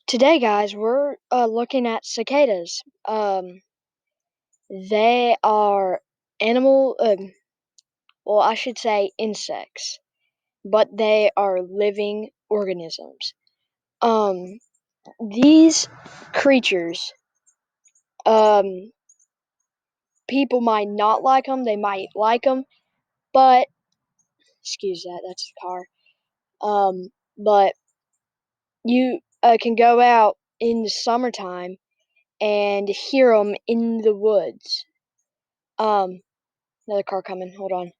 Today, guys, we're looking at cicadas. They are animal, well, I should say insects, but they are living organisms. Um, these creatures, um, people might not like them, they might like them, but excuse that, that's a car. But you can go out in the summertime and hear them in the woods. Um, Another car coming. Hold on.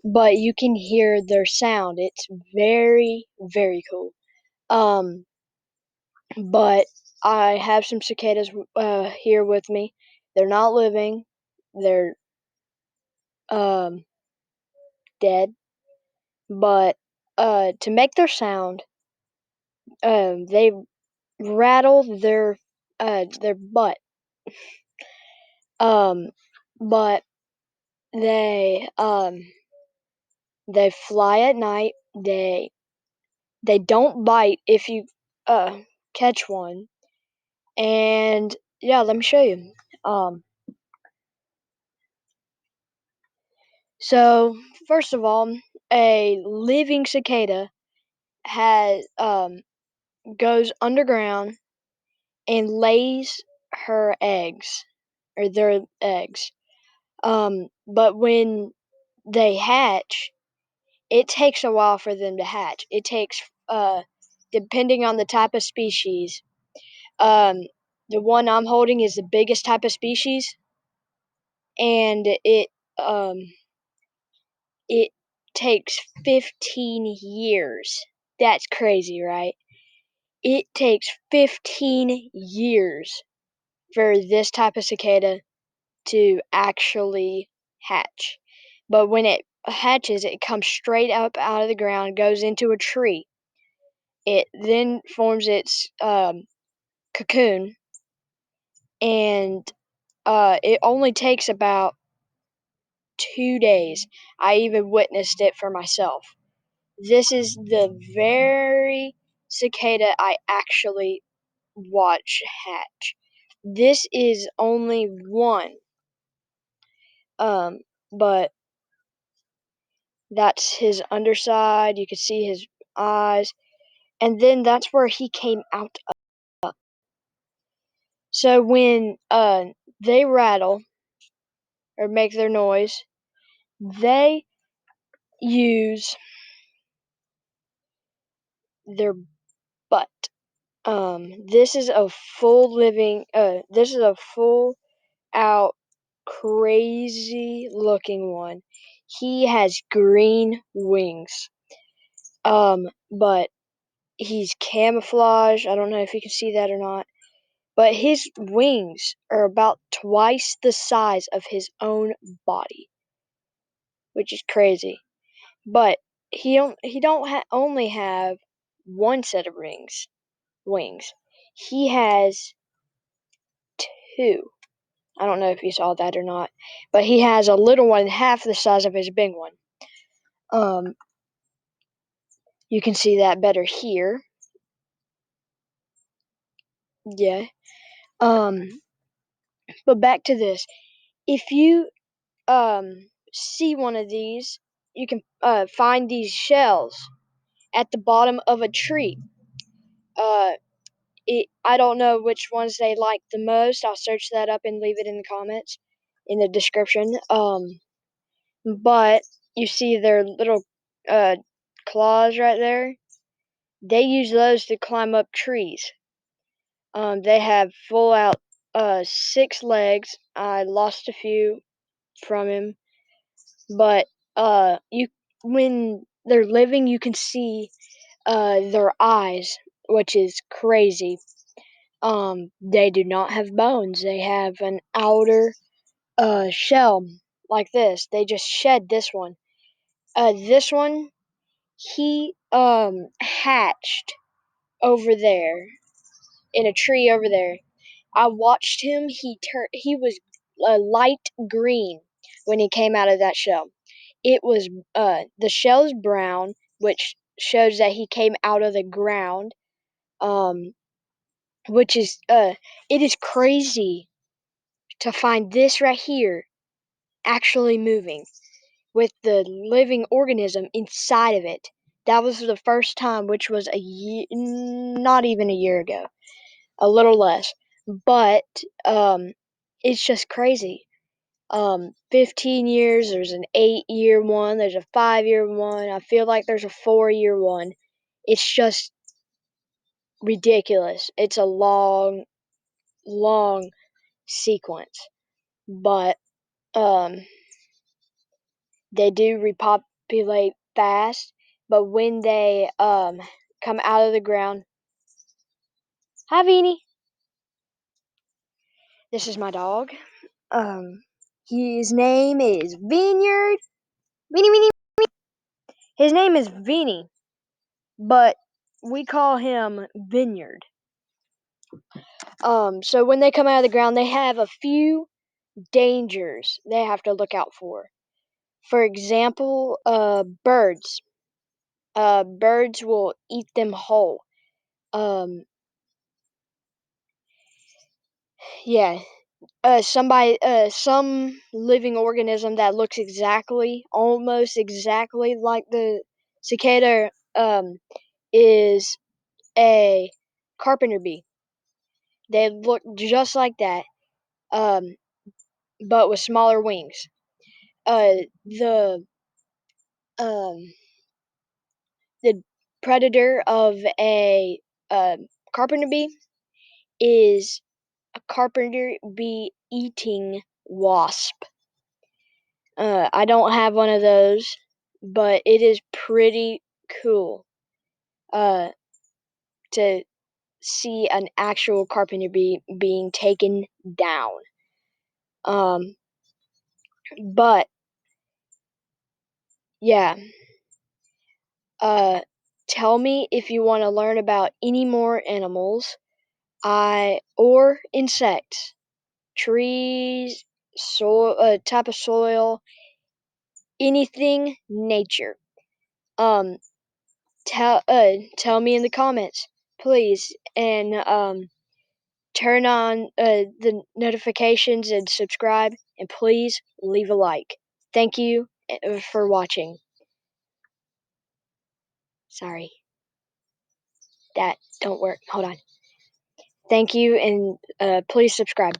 But you can hear their sound. It's very, very cool. Um, but I have some cicadas here with me. They're not living. They're um dead. But to make their sound, they rattle their butt. Um, but they um they fly at night. They don't bite if you catch one. And yeah, let me show you. Um, so first of all, a living cicada has goes underground and lays her eggs or their eggs. But when they hatch, it takes a while for them to hatch. It takes depending on the type of species. Um, the one I'm holding is the biggest type of species, and um it takes 15 years. That's crazy, right? It takes 15 years for this type of cicada to actually hatch. But when it hatches, it comes straight up out of the ground, goes into a tree. It then forms its cocoon, and it only takes about 2 days. I even witnessed it for myself. This is the very cicada I actually watch hatch. This is only one, um, but that's his underside. You can see his eyes, and then that's where he came out of. So when they rattle or make their noise, they use their butt. This is a full living. This is a full out crazy looking one. He has green wings. But he's camouflage. I don't know if you can see that or not. But his wings are about twice the size of his own body, which is crazy. But he don't only have one set of wings. He has two. I don't know if you saw that or not, but he has a little one half the size of his big one. Um, you can see that better here. Yeah. Um, but back to this. If you see one of these, you can find these shells at the bottom of a tree. Uh, I don't know which ones they like the most. I'll search that up and leave it in the comments, in the description. But you see their little uh, claws right there. They use those to climb up trees. They have full out 6 legs. I lost a few from him, but you when they're living, you can see their eyes, which is crazy. They do not have bones. They have an outer shell like this. They just shed this one. This one, he hatched over there in a tree over there. I watched him. He was light green when he came out of that shell. It was the shell's brown, which shows that he came out of the ground. Um, which is it is crazy to find this right here actually moving with the living organism inside of it. That was the first time, which was not even a year ago, a little less. But it's just crazy. 15 years, there's an 8-year one, there's a 5-year one, I feel like there's a 4-year one. It's just ridiculous. It's a long, long sequence. But um they do repopulate fast, but when they come out of the ground. Hi Beanie. This is my dog. Um his name is Vineyard. Beanie Beanie. His name is Vinny, but we call him Vineyard. So when they come out of the ground, they have a few dangers they have to look out for. For example, birds. Birds will eat them whole. Um, yeah. Some living organism that looks almost exactly like the cicada, is a carpenter bee. They look just like that, um, but with smaller wings. The um, the predator of a carpenter bee is a carpenter bee eating wasp. I don't have one of those, but it is pretty cool uh, to see an actual carpenter bee being taken down. Um, but yeah, uh, tell me if you want to learn about any more animals, or insects, trees, soil, type of soil, anything nature. Um, tell me in the comments, please, and turn on the notifications and subscribe, and please leave a like. Thank you for watching. Sorry, that don't work. Hold on. Thank you, and please subscribe.